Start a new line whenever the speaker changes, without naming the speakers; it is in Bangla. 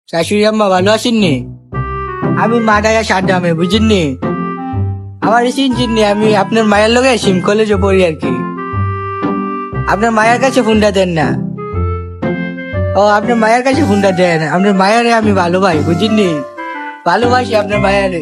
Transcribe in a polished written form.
শাশুড়ি আম্মা ভালো আছেননি? আমি মাডায়া সাদ্দামে বুঝেননি? আমার চিনচিননি, আমি আপনার মায়ের লগে সিম কলেজে পড়ি আর কি। আপনার মায়ের কাছে ফোনটা দেন না। ও, আপনার মায়ের কাছে ফোনটা দেন, আপনার মায়েরে আমি ভালোবাসি বুঝেননি? ভালোবাসি আপনার মায়েরে।